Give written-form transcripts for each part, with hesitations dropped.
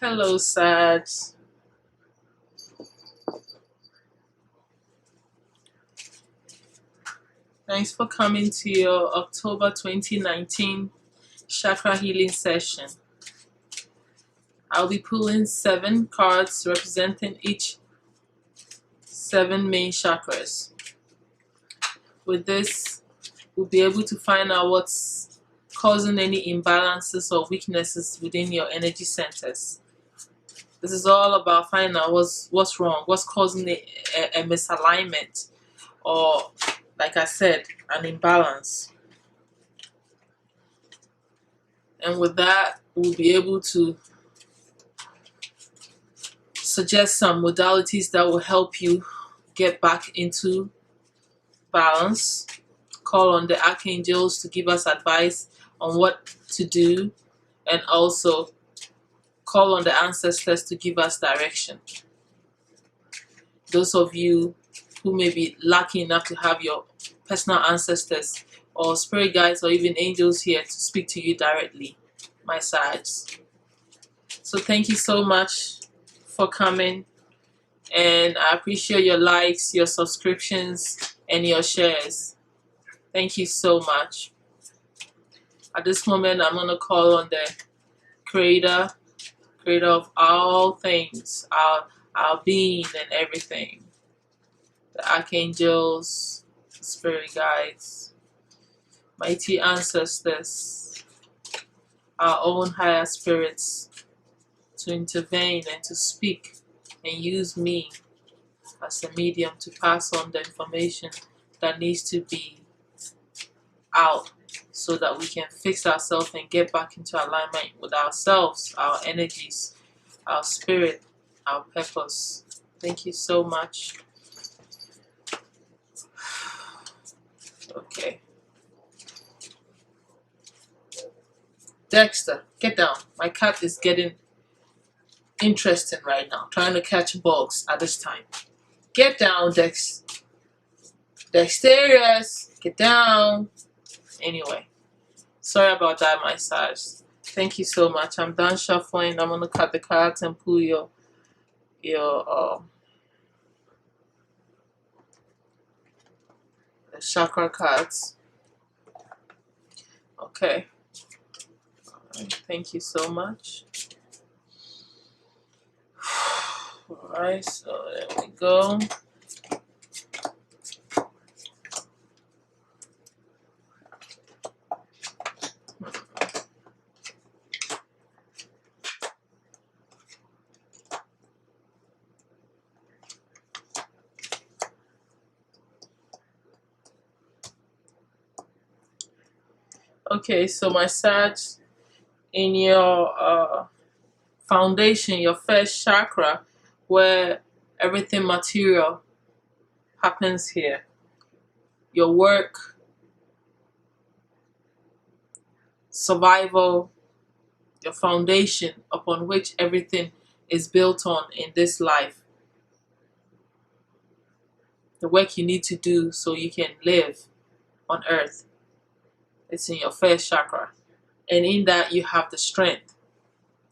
Hello, Sag. Thanks for coming to your October 2019 Chakra Healing Session. I'll be pulling 7 cards representing each 7 main chakras. With this, we'll be able to find out what's causing any imbalances or weaknesses within your energy centers. This is all about finding out what's wrong, what's causing a misalignment, or, like I said, an imbalance. And with that, we'll be able to suggest some modalities that will help you get back into balance. Call on the archangels to give us advice on what to do, and also call on the ancestors to give us direction. Those of you who may be lucky enough to have your personal ancestors or spirit guides or even angels here to speak to you directly, my sides. So thank you so much for coming, and I appreciate your likes, your subscriptions, and your shares. Thank you so much. At this moment, I'm going to call on the creator of all things, our being and everything, the archangels, spirit guides, mighty ancestors, our own higher spirits, to intervene and to speak and use me as a medium to pass on the information that needs to be out, so that we can fix ourselves and get back into alignment with ourselves, our energies, our spirit, our purpose. Thank you so much. Okay. Dexter, get down. My cat is getting interesting right now, trying to catch bugs at this time. Get down, Dexterius, get down. Anyway, sorry about that, my size. Thank you so much. I'm done shuffling. I'm gonna cut the cards and pull your the chakra cards. Okay. Alright, thank you so much. Alright, so there we go. Okay, so my Sag, in your foundation, your first chakra, where everything material happens here, your work, survival, your foundation upon which everything is built on in this life, the work you need to do so you can live on earth. It's in your first chakra, and in that you have the strength,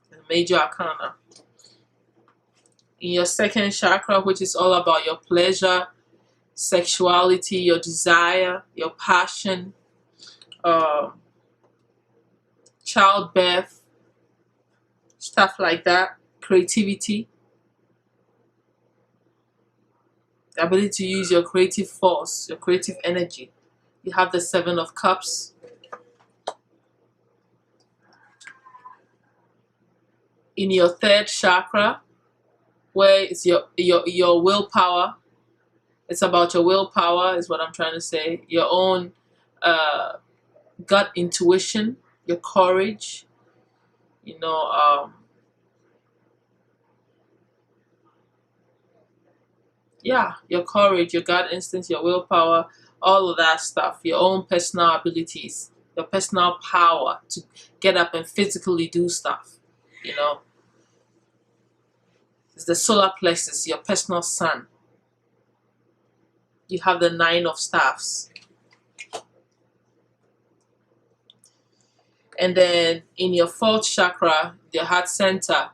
the major arcana. In your second chakra, which is all about your pleasure, sexuality, your desire, your passion, childbirth, stuff like that, creativity, the ability to use your creative force, your creative energy. You have the 7 of Cups. In your third chakra, where it's your willpower, it's about your willpower is what I'm trying to say, your own gut intuition, your courage, your courage, your gut instincts, your willpower, all of that stuff, your own personal abilities, your personal power to get up and physically do stuff, It's the solar plexus, your personal sun. You have the 9 of Staffs. And then in your fourth chakra, your heart center,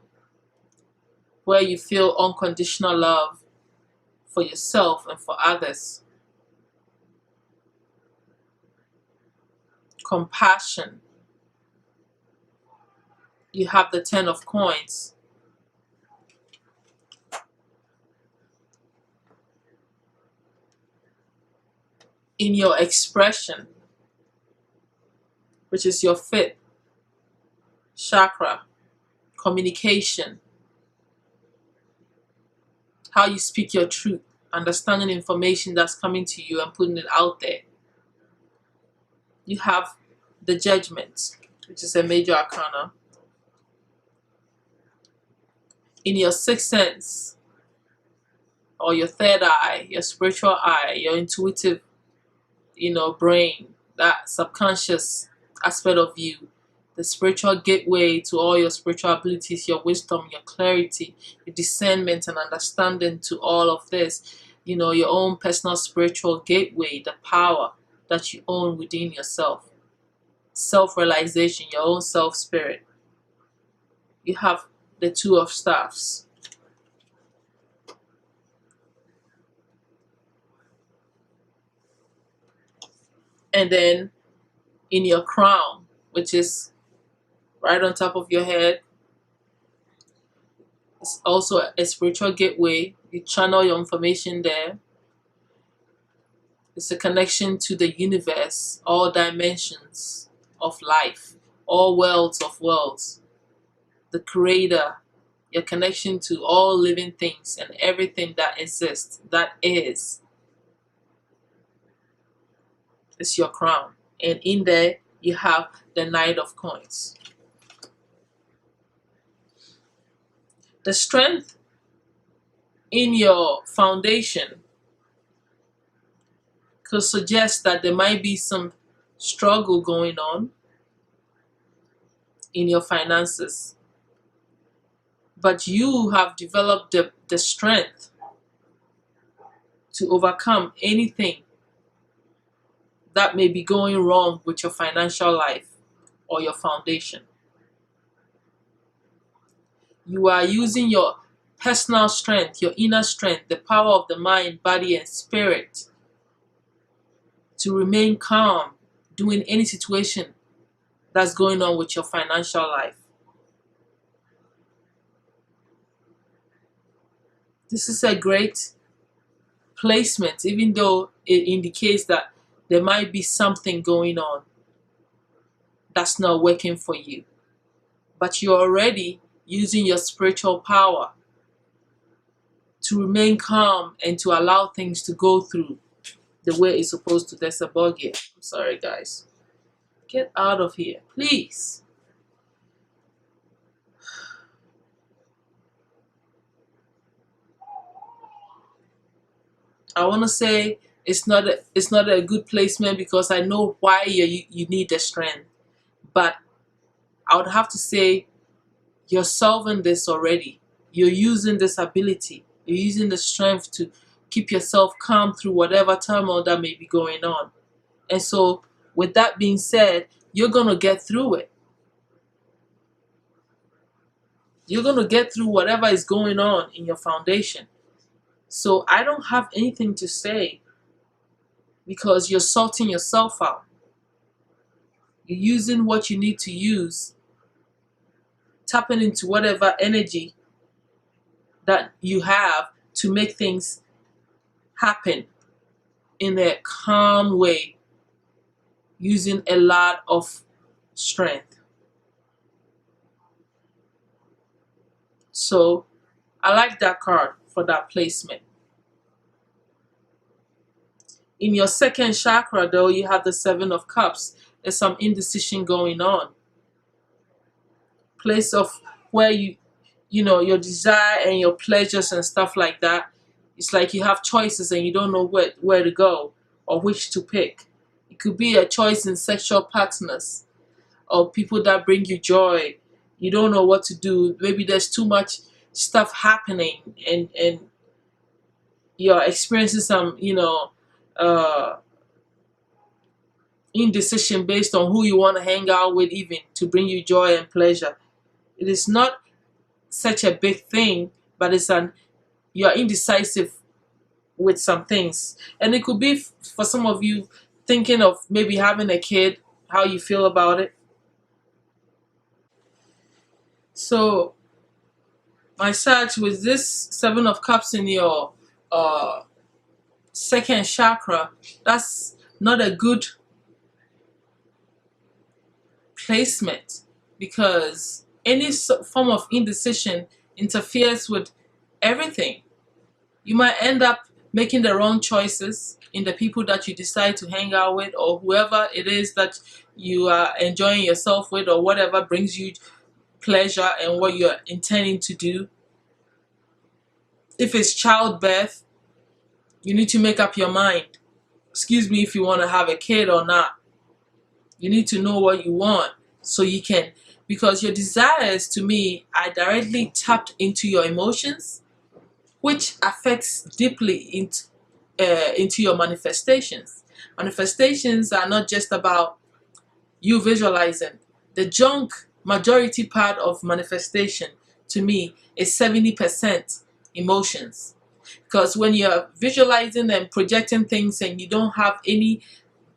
where you feel unconditional love for yourself and for others. Compassion. You have the 10 of coins. In your expression, which is your 5th chakra, communication, how you speak your truth, understanding information that's coming to you and putting it out there. You have the Judgment, which is a major arcana. In your 6th sense, or your 3rd eye, your spiritual eye, your intuitive, brain, that subconscious aspect of you, the spiritual gateway to all your spiritual abilities, your wisdom, your clarity, your discernment and understanding to all of this, your own personal spiritual gateway, the power that you own within yourself, self-realization, your own self-spirit. You have the 2 of staffs. And then in your crown, which is right on top of your head, it's also a spiritual gateway. You channel your information there. It's a connection to the universe, all dimensions of life, all worlds of worlds, the creator, your connection to all living things and everything that exists, that is. It's your crown. And in there, you have the Knight of Coins. The strength in your foundation could suggest that there might be some struggle going on in your finances. But you have developed the strength to overcome anything that may be going wrong with your financial life or your foundation. You are using your personal strength, your inner strength, the power of the mind, body, and spirit to remain calm during any situation that's going on with your financial life. This is a great placement, even though it indicates that there might be something going on that's not working for you. But you're already using your spiritual power to remain calm and to allow things to go through the way it's supposed to. There's a bug here. I'm sorry, guys. Get out of here, please. I want to say it's not a good placement because I know why you need the strength. But I would have to say you're solving this already. You're using this ability. You're using the strength to keep yourself calm through whatever turmoil that may be going on. And so with that being said, you're going to get through it. You're going to get through whatever is going on in your foundation. So I don't have anything to say because you're sorting yourself out. You're using what you need to use, tapping into whatever energy that you have to make things happen in a calm way, using a lot of strength. So I like that card for that placement. In your 2nd chakra, though, you have the 7 of Cups. There's some indecision going on. Place of where your desire and your pleasures and stuff like that. It's like you have choices and you don't know where to go or which to pick. It could be a choice in sexual partners or people that bring you joy. You don't know what to do. Maybe there's too much stuff happening and you're experiencing some, indecision based on who you want to hang out with, even to bring you joy and pleasure. It is not such a big thing, but you're indecisive with some things. And it could be for some of you thinking of maybe having a kid, how you feel about it. So my search with this Seven of Cups in your second chakra, that's not a good placement, because any form of indecision interferes with everything. You might end up making the wrong choices in the people that you decide to hang out with, or whoever it is that you are enjoying yourself with, or whatever brings you pleasure and what you're intending to do. If it's childbirth, you need to make up your mind. Excuse me, if you want to have a kid or not. You need to know what you want so you can, because your desires, to me, are directly tapped into your emotions, which affects deeply into your manifestations. Manifestations are not just about you visualizing. The junk majority part of manifestation, to me, is 70% emotions. Because when you're visualizing and projecting things and you don't have any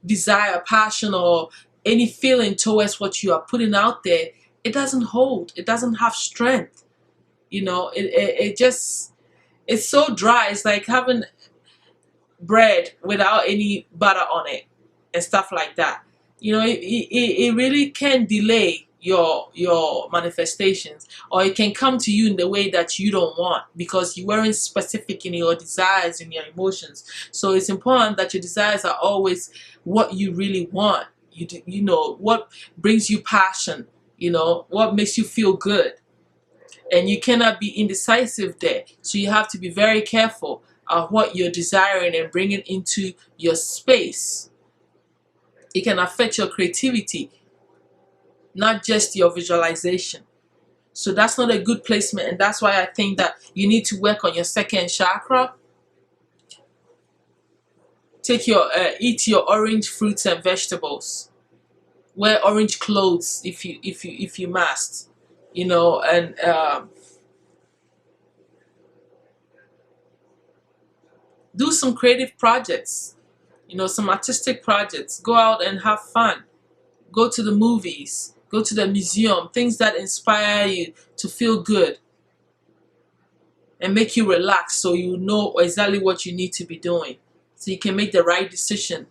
desire, passion, or any feeling towards what you are putting out there, it doesn't hold. It doesn't have strength. It just, it's so dry. It's like having bread without any butter on it and stuff like that. It really can delay your manifestations, or it can come to you in the way that you don't want, because you weren't specific in your desires and your emotions. So it's important that your desires are always what you really want. You know what brings you passion, what makes you feel good, and you cannot be indecisive there. So you have to be very careful of what you're desiring and bringing into your space. It can affect your creativity, not just your visualization. So that's not a good placement, and that's why I think that you need to work on your second chakra. Eat your orange fruits and vegetables. Wear orange clothes if you must, and do some creative projects, some artistic projects. Go out and have fun. Go to the movies, go to the museum, things that inspire you to feel good and make you relax, so you know exactly what you need to be doing, so you can make the right decision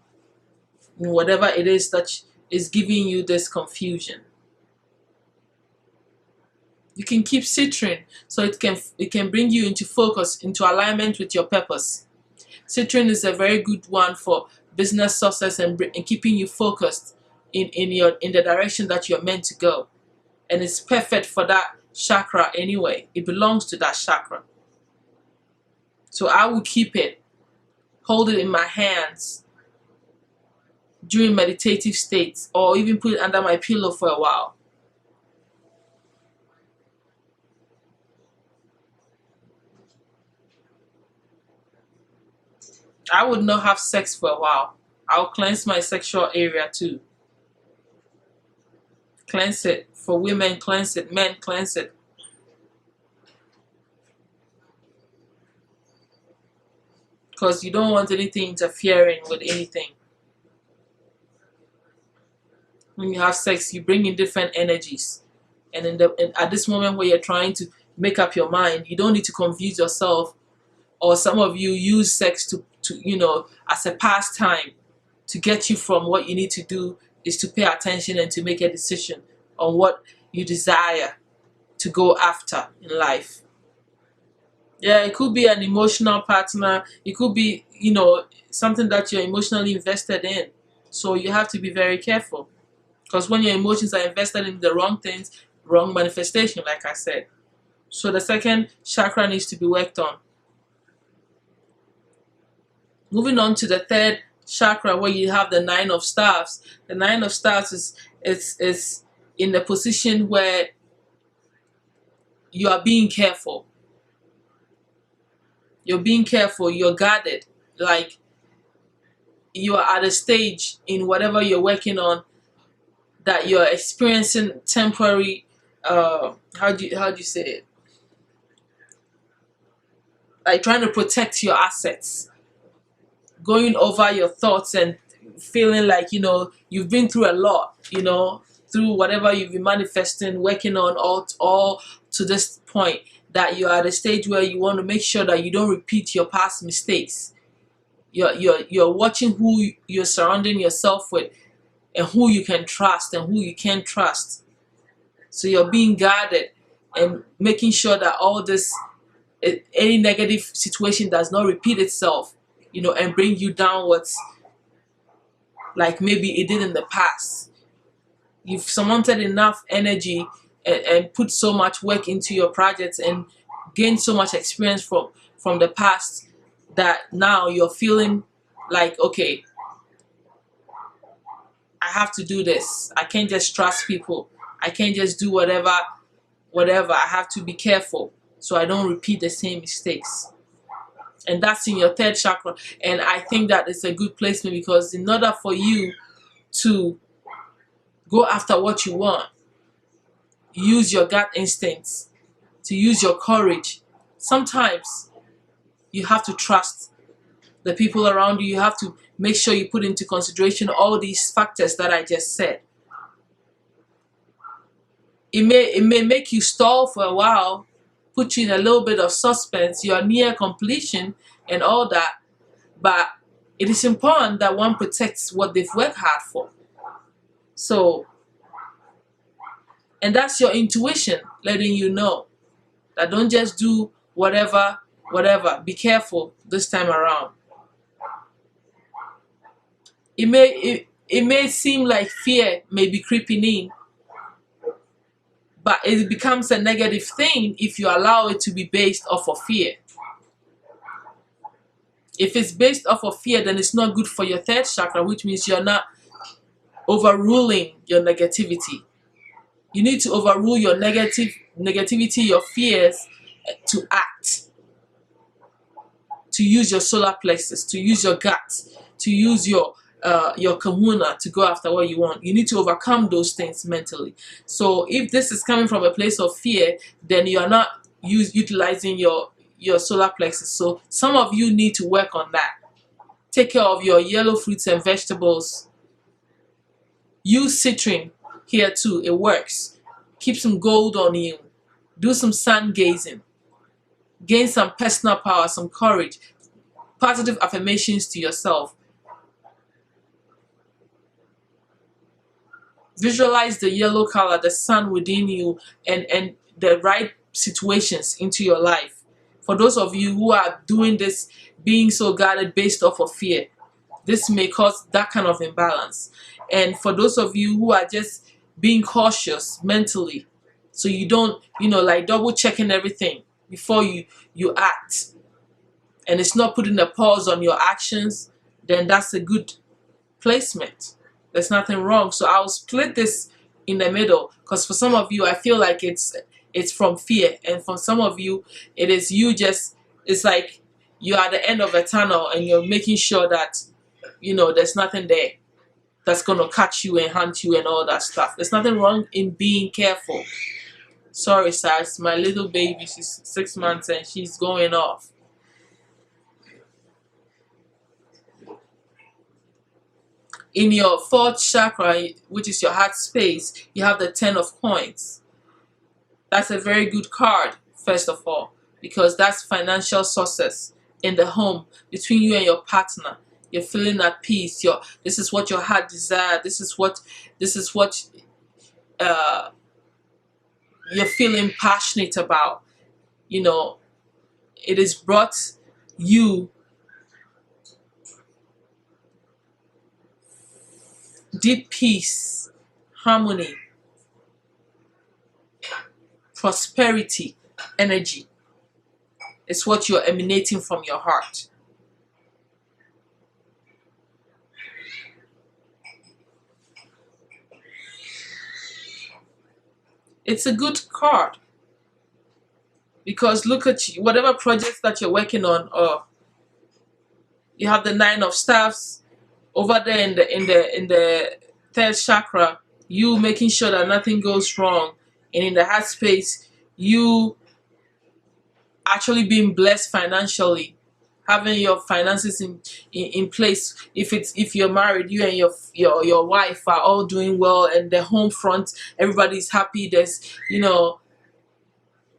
in whatever it is that is giving you this confusion. You can keep citrine, so it can bring you into focus, into alignment with your purpose. Citrine is a very good one for business success and keeping you focused in the direction that you're meant to go. And it's perfect for that chakra anyway. It belongs to that chakra. So I will keep it, hold it in my hands during meditative states, or even put it under my pillow for a while. I would not have sex for a while. I'll cleanse my sexual area too. Cleanse it. For women, cleanse it. Men, cleanse it. Because you don't want anything interfering with anything. When you have sex, you bring in different energies. And at this moment where you're trying to make up your mind, you don't need to confuse yourself. Or some of you use sex to as a pastime, to get you from what you need to do is to pay attention and to make a decision on what you desire to go after in life. Yeah, it could be an emotional partner. It could be, something that you're emotionally invested in. So you have to be very careful. Because when your emotions are invested in the wrong things, wrong manifestation, like I said. So the second chakra needs to be worked on. Moving on to the third chakra, where you have the Nine of Staves. The Nine of Staves is in the position where you are being careful. You're being careful. You're guarded. Like you are at a stage in whatever you're working on that you're experiencing temporary. How do you say it? like trying to protect your assets, going over your thoughts and feeling like, you know, you've been through a lot, you know, through whatever you've been manifesting, working on all to this point, that you're at a stage where you want to make sure that you don't repeat your past mistakes. You're watching who you're surrounding yourself with, and who you can trust and who you can't trust. So you're being guarded and making sure that all this, any negative situation does not repeat itself, you know, and bring you downwards like maybe it did in the past. You've surmounted enough energy and put so much work into your projects and gained so much experience from the past, that now you're feeling like, okay, I have to do this. I can't just trust people. I can't just do whatever. I have to be careful so I don't repeat the same mistakes. And that's in your third chakra. And I think that it's a good placement, because in order for you to go after what you want, use your gut instincts, to use your courage. Sometimes you have to trust the people around you. You have to make sure you put into consideration all these factors that I just said. It may make you stall for a while, put you in a little bit of suspense. You are near completion and all that, but it is important that one protects what they've worked hard for. So, and that's your intuition letting you know that don't just do whatever. Be careful this time around. It may seem like fear may be creeping in, but it becomes a negative thing if you allow it to be based off of fear. If it's based off of fear, then it's not good for your third chakra, which means you're not overruling your negativity. You need to overrule your negativity, your fears, to act, to use your solar plexus, to use your gut, to use your kahuna to go after what you want. You need to overcome those things mentally. So if this is coming from a place of fear, then you are not utilizing your solar plexus. So some of you need to work on that. Take care of your yellow fruits and vegetables. Use citrine here too. It works. Keep some gold on you. Do some sun gazing. Gain some personal power, some courage. Positive affirmations to yourself. Visualize the yellow color, the sun within you, and the right situations into your life. For those of you who are doing this, being so guarded based off of fear, this may cause that kind of imbalance. And for those of you who are just being cautious mentally, so you don't, like double checking everything before you act, and it's not putting a pause on your actions, then that's a good placement. There's nothing wrong. So I'll split this in the middle, because for some of you, I feel like it's from fear, and for some of you, it is it's like you're at the end of a tunnel and you're making sure that there's nothing there that's gonna catch you and hunt you and all that stuff. There's nothing wrong in being careful. Sorry, Sars, my little baby, she's 6 months and she's going off. In your fourth chakra, which is your heart space, you have the 10 of coins. That's a very good card, first of all, because that's financial sources in the home between you and your partner. You're feeling at peace. This is what your heart desires. This is what you're feeling passionate about. It has brought you deep peace, harmony, prosperity, energy. It's what you're emanating from your heart. It's a good card, because look at you, whatever projects that you're working on, or you have the 9 of staffs over there in the third chakra, you making sure that nothing goes wrong, and in the heart space, you actually being blessed financially, having your finances in place. If you're married, you and your wife are all doing well, and the home front, everybody's happy. There's,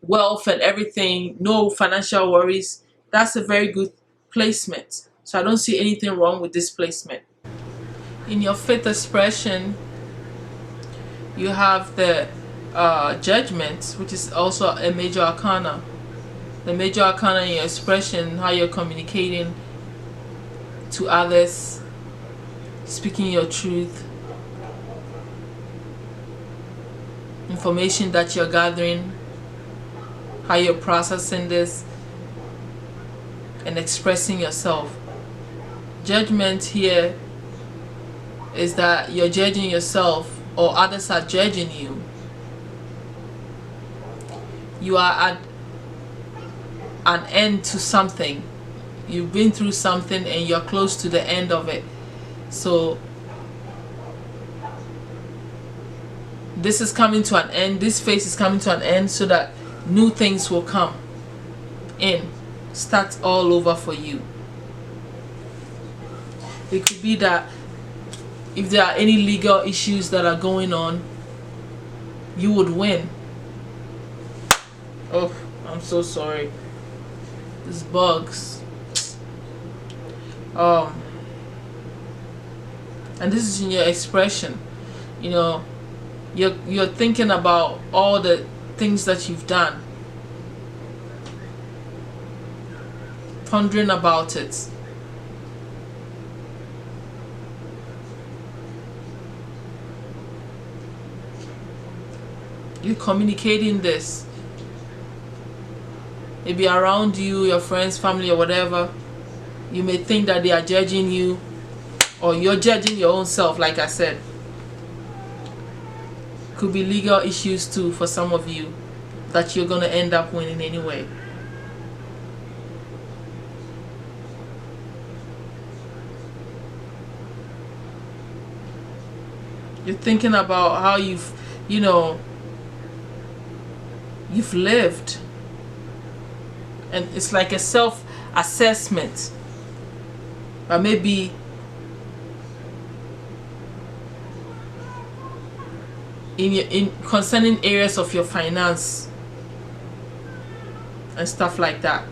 wealth and everything, no financial worries. That's a very good placement. So I don't see anything wrong with this placement. In your fifth expression, you have the judgment, which is also a major arcana. The major arcana in your expression, how you're communicating to others, speaking your truth, information that you're gathering, how you're processing this and expressing yourself. Judgment here is that you're judging yourself, or others are judging you. You are at an end to something. You've been through something and you're close to the end of it. So this is coming to an end. This phase is coming to an end so that new things will come in, start all over for you. It could be that if there are any legal issues that are going on, you would win. Oh, I'm so sorry. These bugs. And this is in your expression. You're thinking about all the things that you've done, pondering about it. You're communicating this. Maybe around you, your friends, family, or whatever. You may think that they are judging you, or you're judging your own self, like I said. Could be legal issues too for some of you that you're going to end up winning anyway. You're thinking about how you've lived, and it's like a self-assessment, but maybe in concerning areas of your finance and stuff like that,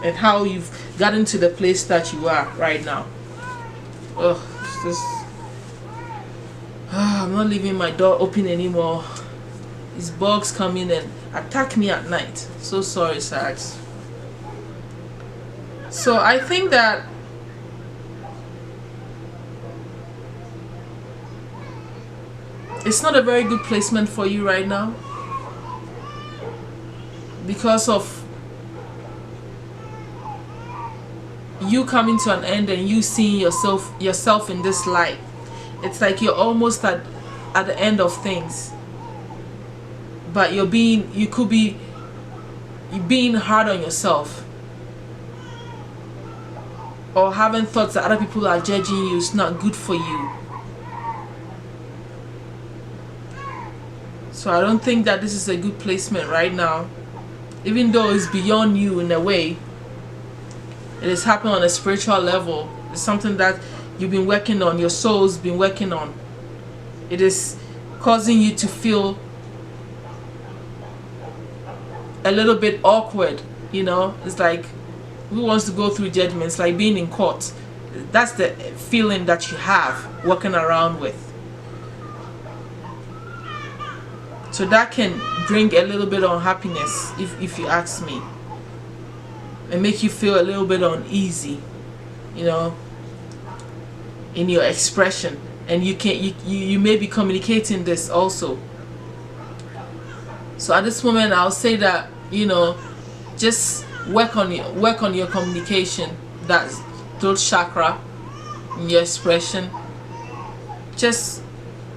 and how you've gotten to the place that you are right now. I'm not leaving my door open anymore. These bugs come in and attack me at night. So sorry, Sags. So I think that it's not a very good placement for you right now, because of you coming to an end and you seeing yourself in this light. It's like you're almost at the end of things, but you're being hard on yourself, or having thoughts that other people are judging you is not good for you. So I don't think that this is a good placement right now, even though it's beyond you in a way. It is happening on a spiritual level. It's something that you've been working on, your soul's been working on. It is causing you to feel a little bit awkward, It's like, who wants to go through judgments? Like being in court. That's the feeling that you have walking around with. So that can bring a little bit of unhappiness, if you ask me, and make you feel a little bit uneasy, in your expression. And you may be communicating this also. So at this moment, I'll say that just work on your communication. That's throat chakra, in your expression. Just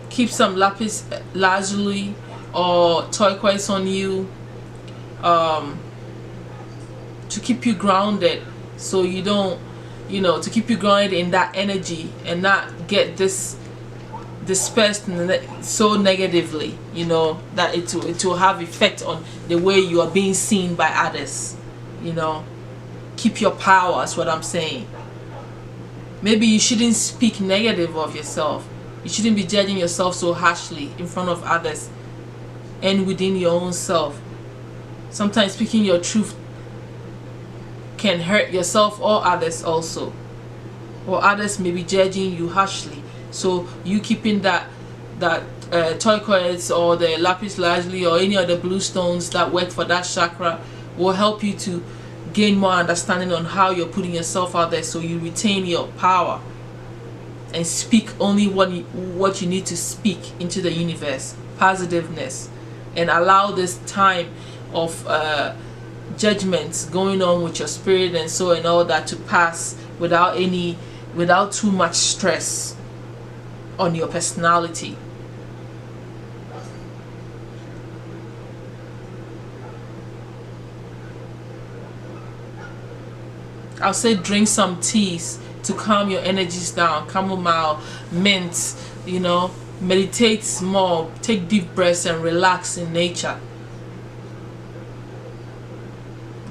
keep some lapis lazuli or turquoise on you, to keep you grounded, so you don't, to keep you grounded in that energy and not get this dispersed so negatively, you know, that it will have effect on the way you are being seen by others. You know, keep your power is what I'm saying. Maybe you shouldn't speak negative of yourself. You shouldn't be judging yourself so harshly in front of others and within your own self. Sometimes speaking your truth can hurt yourself or others also, or others may be judging you harshly. So you keeping that turquoise or the lapis lazuli or any other blue stones that work for that chakra will help you to gain more understanding on how you're putting yourself out there, so you retain your power and speak only what you need to speak into the universe, positiveness, and allow this time of judgments going on with your spirit and soul and all that to pass without too much stress on your personality. I'll say drink some teas to calm your energies down, chamomile, mint, you know, meditate more, take deep breaths and relax in nature.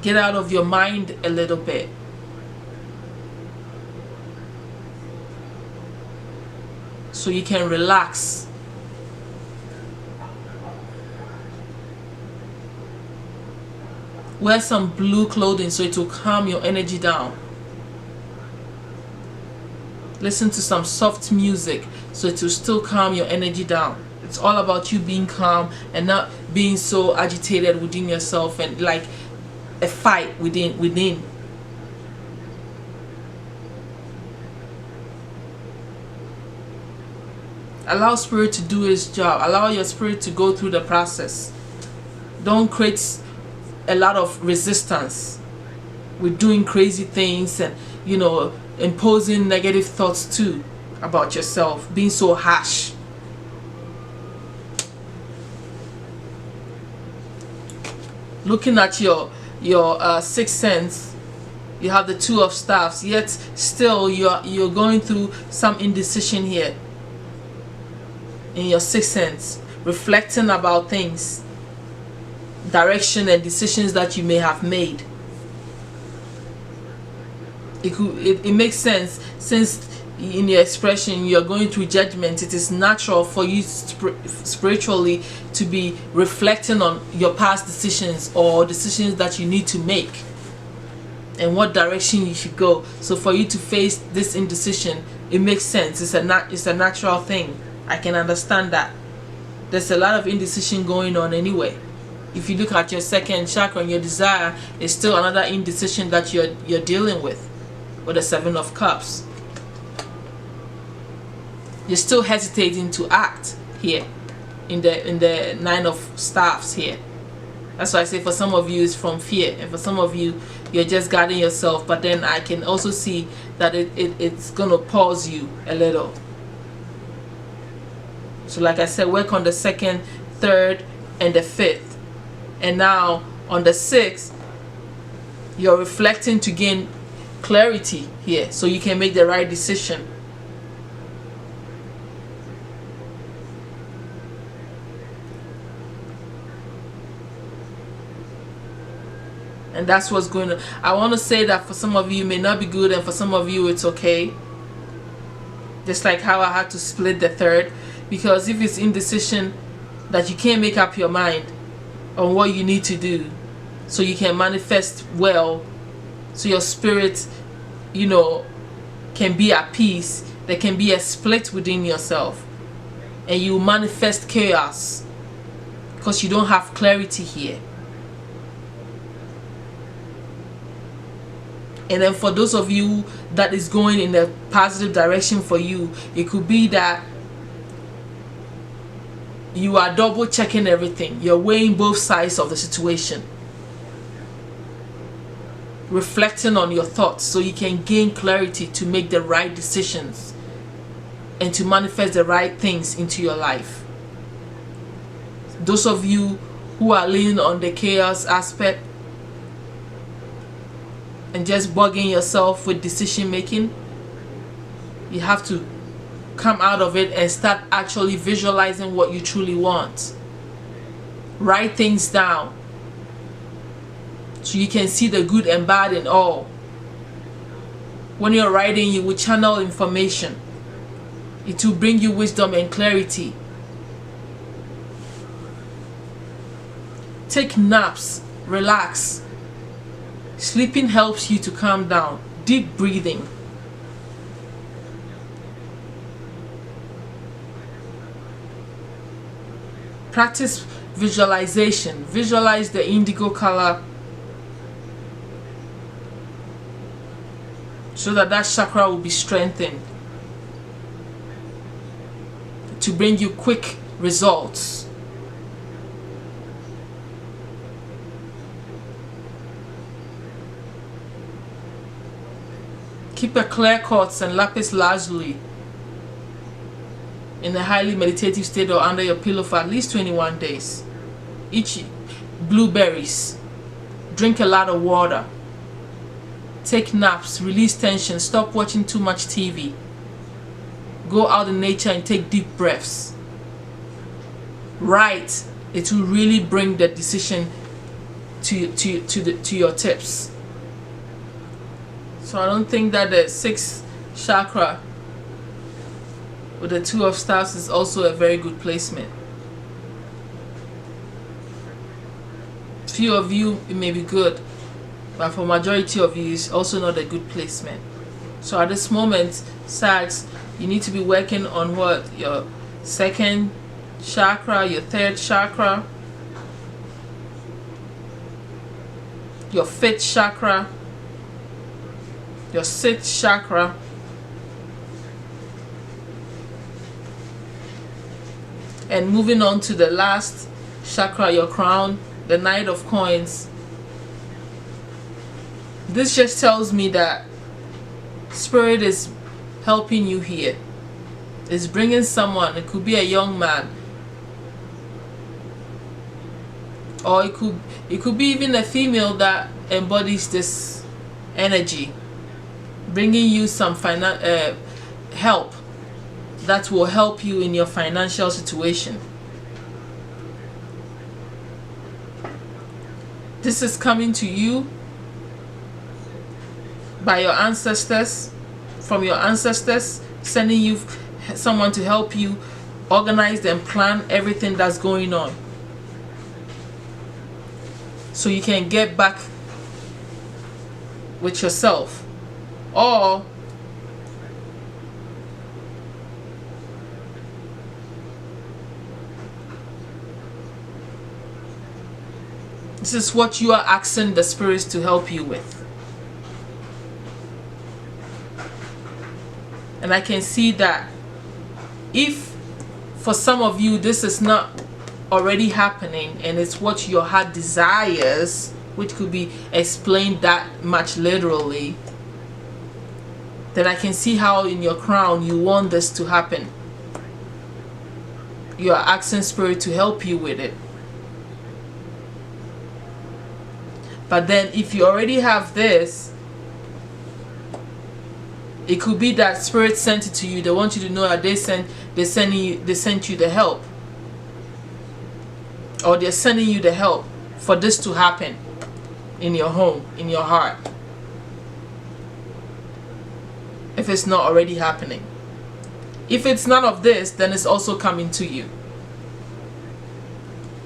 Get out of your mind a little bit. So you can relax. Wear some blue clothing so it will calm your energy down. Listen to some soft music so it will still calm your energy down. It's all about you being calm and not being so agitated within yourself and like a fight within. Allow spirit to do its job. Allow your spirit to go through the process. Don't create a lot of resistance with doing crazy things and, you know, imposing negative thoughts too about yourself, being so harsh. Looking at your sixth sense, you have the Two of Staffs, yet still you're going through some indecision here in your sixth sense, reflecting about things, direction and decisions that you may have made. It makes sense, since in your expression you're going through judgment. It is natural for you spiritually to be reflecting on your past decisions or decisions that you need to make and what direction you should go. So for you to face this indecision, it makes sense. It's a natural thing. I can understand that. There's a lot of indecision going on anyway. If you look at your second chakra and your desire, is still another indecision that you're dealing with the Seven of Cups. You're still hesitating to act here in the Nine of Staffs here. That's why I say for some of you it's from fear, and for some of you you're just guarding yourself. But then I can also see that it's gonna pause you a little. So like I said, work on the second, third, and the fifth. And now on the sixth, you're reflecting to gain clarity here so you can make the right decision. And that's what's going on. I want to say that for some of you it may not be good, and for some of you it's okay. Just like how I had to split the third, because if it's indecision that you can't make up your mind on what you need to do so you can manifest well, so your spirit, you know, can be at peace, there can be a split within yourself and you manifest chaos because you don't have clarity here. And then for those of you that is going in a positive direction for you, it could be that you are double checking everything. You're weighing both sides of the situation, reflecting on your thoughts so you can gain clarity to make the right decisions and to manifest the right things into your life. Those of you who are leaning on the chaos aspect and just bugging yourself with decision making, you have to come out of it and start actually visualizing what you truly want. Write things down so you can see the good and bad in all. When you're writing, you will channel information. It will bring you wisdom and clarity. Take naps, relax. Sleeping helps you to calm down. Deep breathing. Practice visualization. Visualize the indigo color so that chakra will be strengthened to bring you quick results. Keep a clear quartz and lapis lazuli in a highly meditative state or under your pillow for at least 21 days. Eat blueberries. Drink a lot of water. Take naps. Release tension. Stop watching too much TV. Go out in nature and take deep breaths. Write. It will really bring the decision to your tips. So I don't think that the 6th chakra with the 2 of Staves is also a very good placement. Few of you it may be good, but for majority of you it's also not a good placement. So at this moment, Sags, you need to be working on what? Your 2nd chakra, your 3rd chakra, your 5th chakra, your 6th chakra, and moving on to the last chakra, your crown, the Knight of Coins. This just tells me that Spirit is helping you here. It's bringing someone. It could be a young man, or it could be even a female that embodies this energy, bringing you some help that will help you in your financial situation. This is coming to you by your ancestors, from your ancestors, sending you someone to help you organize and plan everything that's going on, so you can get back with yourself. Or this is what you are asking the spirits to help you with. And I can see that if for some of you this is not already happening and it's what your heart desires, which could be explained that much literally, then I can see how in your crown you want this to happen. You are asking Spirit to help you with it. But then if you already have this, it could be that Spirit sent it to you. They want you to know that they sent you the help, or they're sending you the help for this to happen in your home, in your heart, if it's not already happening. If it's none of this, then it's also coming to you.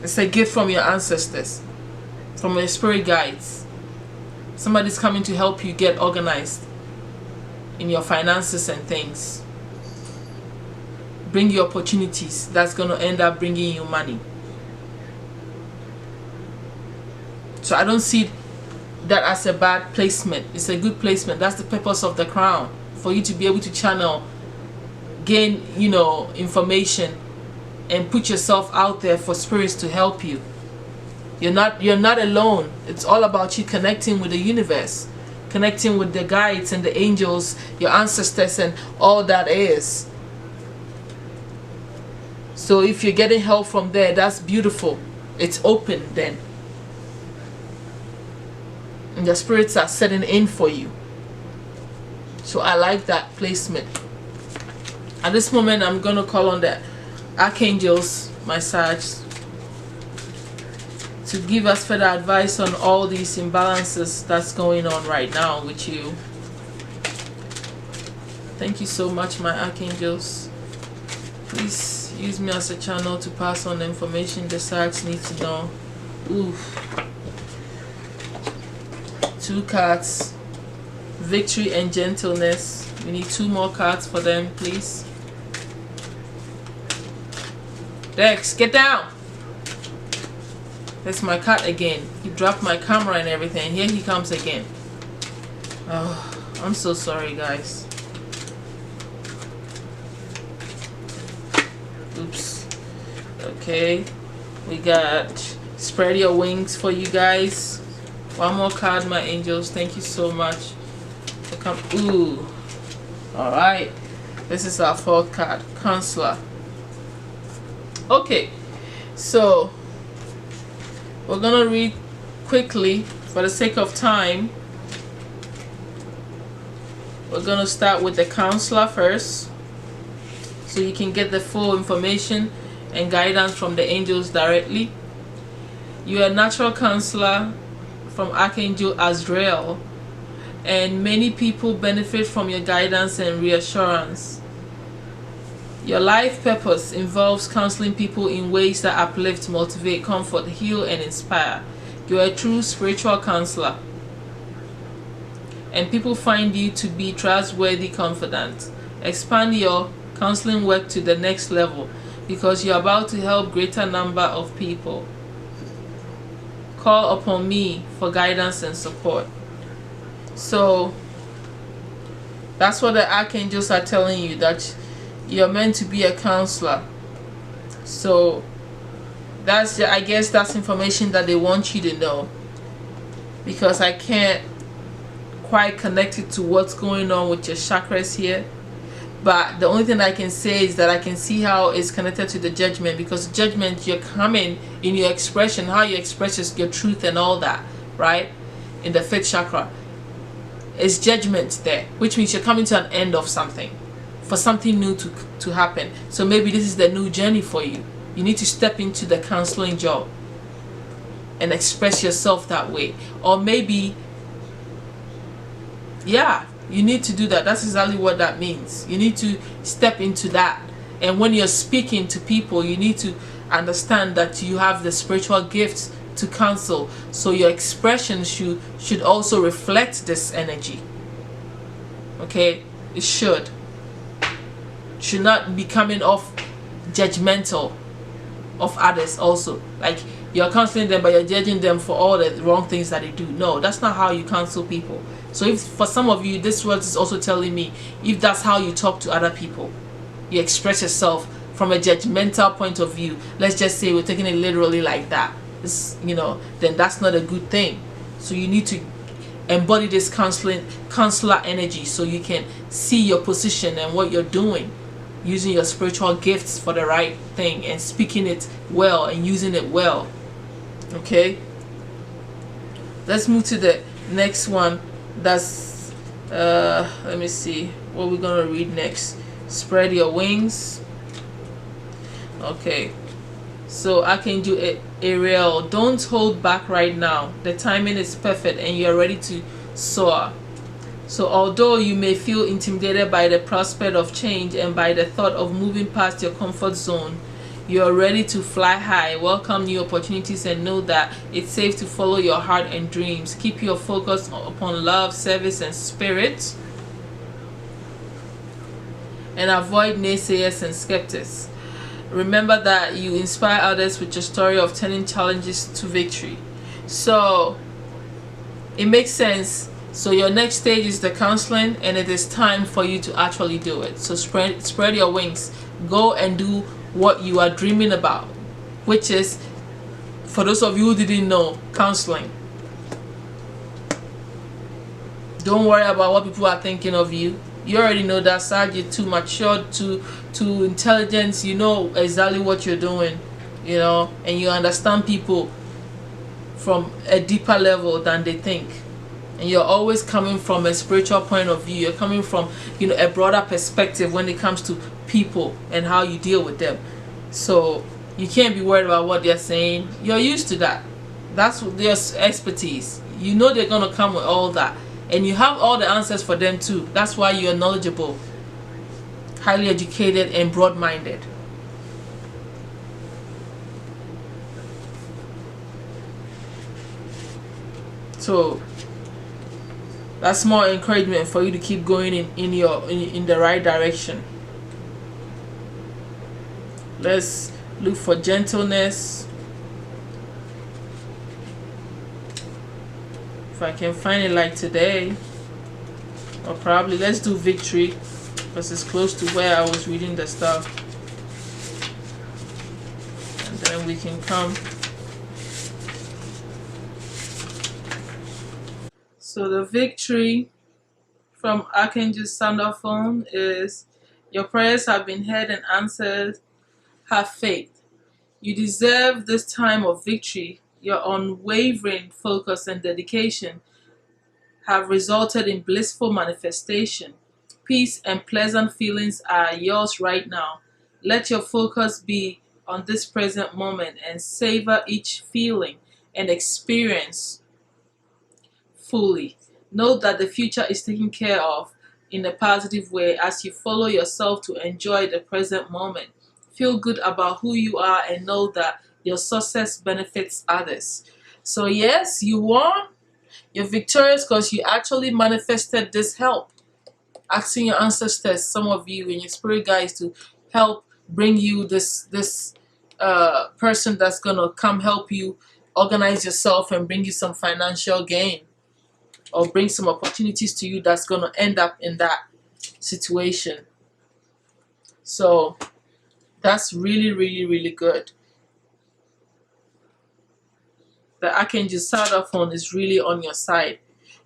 It's a gift from your ancestors, from your spirit guides. Somebody's coming to help you get organized in your finances and things. Bring you opportunities that's going to end up bringing you money. So I don't see that as a bad placement. It's a good placement. That's the purpose of the crown, for you to be able to channel, gain, information, and put yourself out there for spirits to help you. You're not alone. It's all about you connecting with the universe, connecting with the guides and the angels, your ancestors, and all that is. So if you're getting help from there, that's beautiful. It's open then, and the spirits are setting in for you. So I like that placement. At this moment, I'm going to call on the archangels, my Sag, to give us further advice on all these imbalances that's going on right now with you. Thank you so much, my archangels. Please use me as a channel to pass on the information the Sags need to know. Oof. 2 cards. Victory and gentleness. We need 2 more cards for them, please. Dex, get down! That's my cat again. He dropped my camera and everything. Here he comes again. Oh, I'm so sorry, guys. Oops. Okay. We got spread your wings for you guys. 1 more card, my angels. Thank you so much. Ooh. Alright. This is our 4th card. Counselor. Okay. So we're gonna read quickly for the sake of time. We're gonna start with the counselor first, so you can get the full information and guidance from the angels directly. You are a natural counselor from Archangel Azrael, and many people benefit from your guidance and reassurance. Your life purpose involves counseling people in ways that uplift, motivate, comfort, heal, and inspire. You are a true spiritual counselor, and people find you to be trustworthy, confident. Expand your counseling work to the next level, because you're about to help greater number of people. Call upon me for guidance and support. So that's what the archangels are telling you, that you're meant to be a counselor. So that's I guess that's information that they want you to know, because I can't quite connect it to what's going on with your chakras here. But the only thing I can say is that I can see how it's connected to the judgment, because judgment, you're coming in your expression, how you express your truth and all that, right? In the 5th chakra, it's judgment there, which means you're coming to an end of something, for something new to happen. So maybe this is the new journey for you. You need to step into the counseling job and express yourself that way. Or maybe, yeah, you need to do that. That's exactly what that means. You need to step into that. And when you're speaking to people, you need to understand that you have the spiritual gifts to counsel. So your expression should also reflect this energy. Okay? It should not be coming off judgmental of others also. Like you're counseling them, but you're judging them for all the wrong things that they do. No, that's not how you counsel people. So if for some of you, this word is also telling me, if that's how you talk to other people, you express yourself from a judgmental point of view, let's just say we're taking it literally like that, then that's not a good thing. So you need to embody this counselor energy, so you can see your position and what you're doing, using your spiritual gifts for the right thing and speaking it well and using it well. Okay, let's move to the next one. That's let me see what we're gonna read next. Spread your wings. Okay, so Archangel Ariel, don't hold back right now. The timing is perfect and you're ready to soar. So although you may feel intimidated by the prospect of change and by the thought of moving past your comfort zone, you are ready to fly high, welcome new opportunities, and know that it's safe to follow your heart and dreams. Keep your focus upon love, service, and spirit, and avoid naysayers and skeptics. Remember that you inspire others with your story of turning challenges to victory. So it makes sense. So your next stage is the counseling, and it is time for you to actually do it. So spread your wings. Go and do what you are dreaming about, which is, for those of you who didn't know, counseling. Don't worry about what people are thinking of you. You already know that side. You're too mature, too intelligent. You know exactly what you're doing, and you understand people from a deeper level than they think. and you're always coming from a spiritual point of view. You're coming from, you know, a broader perspective when it comes to people and how you deal with them. So you can't be worried about what they're saying. You're used to that. That's their expertise. You know they're gonna come with all that, and you have all the answers for them too. That's why you're knowledgeable, highly educated, and broad-minded. So that's more encouragement for you to keep going in the right direction. Let's look for gentleness. If I can find it like today, or probably let's do victory, because it's close to where I was reading the stuff, and then we can come. So the victory from Archangel Sandalphon is: your prayers have been heard and answered. Have faith. You deserve this time of victory. Your unwavering focus and dedication have resulted in blissful manifestation. Peace and pleasant feelings are yours right now. Let your focus be on this present moment and savor each feeling and experience fully. Know that the future is taken care of in a positive way as you follow yourself to enjoy the present moment. Feel good about who you are and know that your success benefits others. So yes, you won. You're victorious because you actually manifested this help. Asking your ancestors, some of you and your spirit guides, to help bring you this person that's gonna come help you organize yourself and bring you some financial gain, or bring some opportunities to you that's gonna end up in that situation. So that's really, really, really good. The Archangel Sadaphon is really on your side.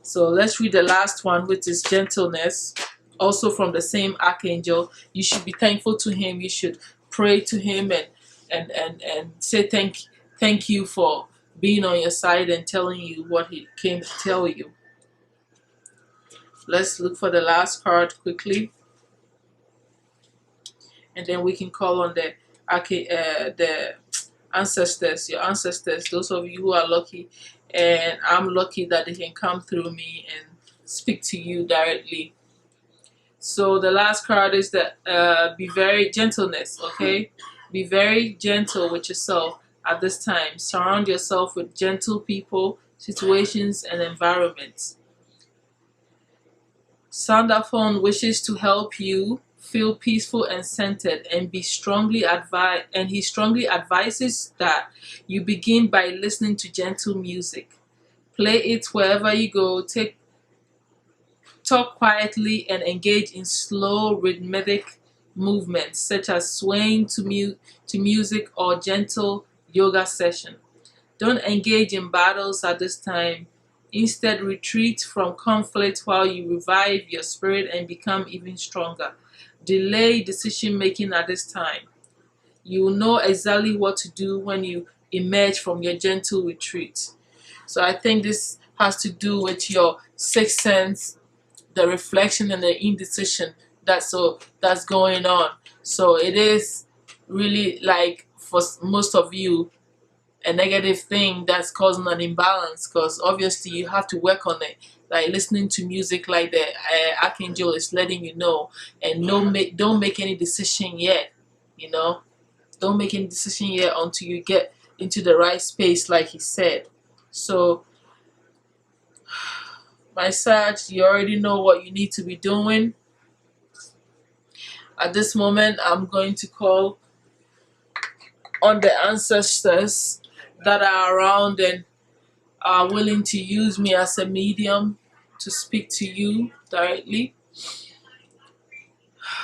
So let's read the last one, which is gentleness, also from the same Archangel. You should be thankful to him. You should pray to him and say thank you for being on your side and telling you what he came to tell you. Let's look for the last card quickly, and then we can call on the ancestors, your ancestors, those of you who are lucky, and I'm lucky that they can come through me and speak to you directly. So the last card is that be very gentleness, okay? Be very gentle with yourself at this time. Surround yourself with gentle people, situations, and environments. Sandalphon wishes to help you feel peaceful and centered, and he strongly advises that you begin by listening to gentle music. Play it wherever you go. Talk quietly and engage in slow rhythmic movements such as swaying to music or gentle yoga session. Don't engage in battles at this time. Instead, retreat from conflict while you revive your spirit and become even stronger. Delay decision making at this time. You will know exactly what to do when you emerge from your gentle retreat. So I think this has to do with your sixth sense, the reflection and the indecision that's going on. So it is really, like, for most of you, a negative thing that's causing an imbalance, because obviously you have to work on it, like listening to music like the archangel is letting you know. And don't make any decision yet, you know. Don't make any decision yet until you get into the right space, like he said. So my Sag, you already know what you need to be doing. At this moment, I'm going to call on the ancestors that are around and are willing to use me as a medium to speak to you directly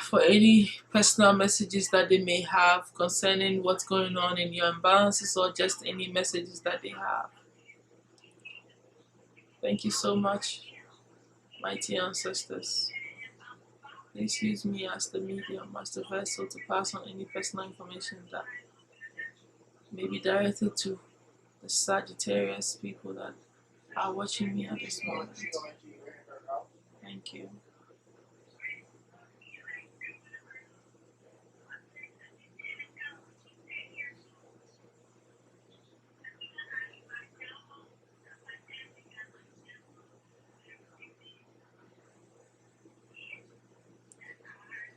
for any personal messages that they may have concerning what's going on in your imbalances, or just any messages that they have. Thank you so much, mighty ancestors. Please use me as the medium, as the vessel to pass on any personal information that may be directed to the Sagittarius people that are watching me at this moment. Thank you.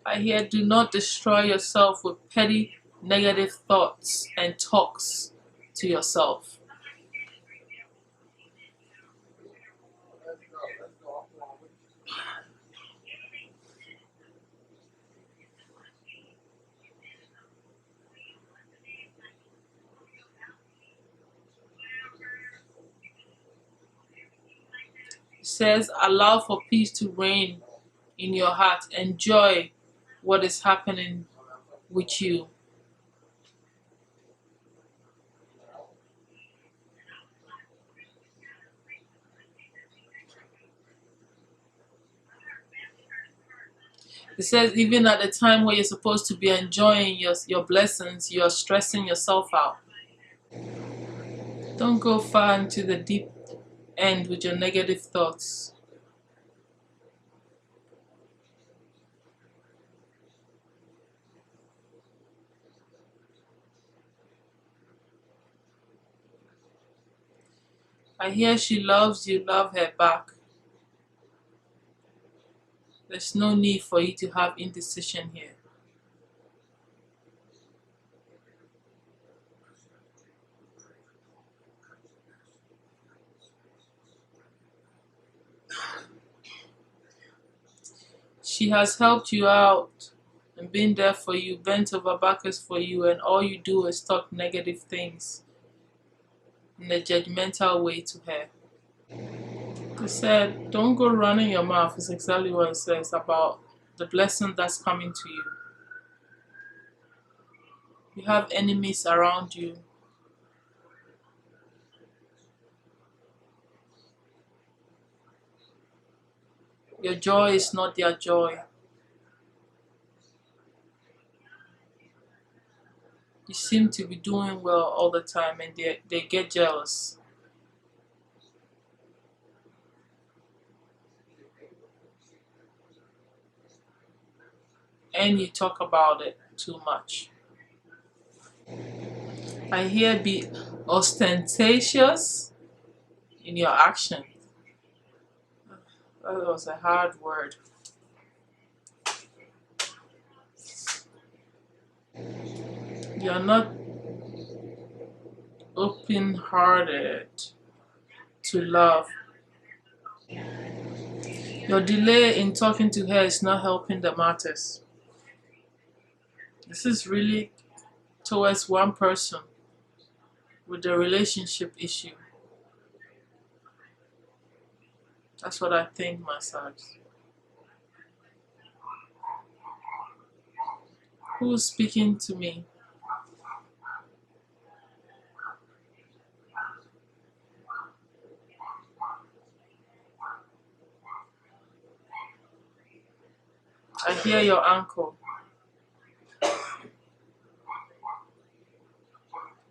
I hear, do not destroy yourself with petty negative thoughts and talks to yourself. It says, allow for peace to reign in your heart. Enjoy what is happening with you. It says, even at the time where you're supposed to be enjoying your blessings, you're stressing yourself out. Don't go far into the deep end with your negative thoughts. I hear she loves you, love her back. There's no need for you to have indecision here. She has helped you out and been there for you, bent over backwards for you, and all you do is talk negative things in a judgmental way to her. It said, don't go running your mouth, is exactly what it says about the blessing that's coming to you. You have enemies around you. Your joy is not their joy. You seem to be doing well all the time and they get jealous. And you talk about it too much. I hear, be ostentatious in your action. That was a hard word. You're not open-hearted to love. Your delay in talking to her is not helping the matters. This is really towards one person with the relationship issue. That's what I think, Massage. Who's speaking to me? I hear your uncle.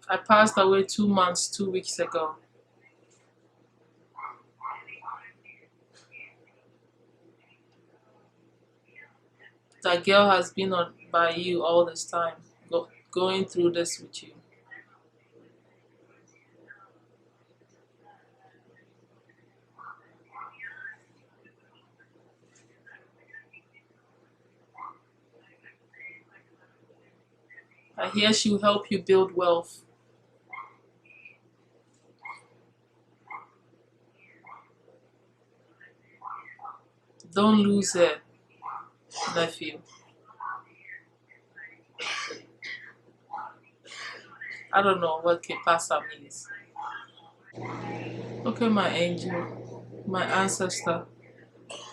I passed away 2 weeks ago. That girl has been by you all this time, going through this with you. I hear she will help you build wealth. Don't lose her, nephew. I don't know what Kepasa means. Okay, my angel, my ancestor.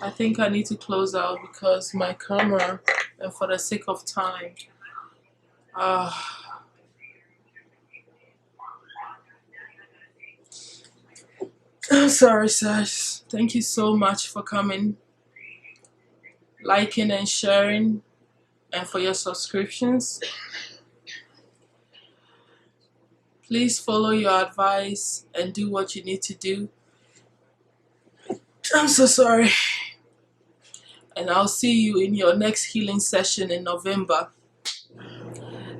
I think I need to close out because my camera, and for the sake of time, I'm sorry, Sash. Thank you so much for coming, liking and sharing, and for your subscriptions. Please follow your advice and do what you need to do. I'm so sorry. And I'll see you in your next healing session in November.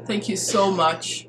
Thank you so much.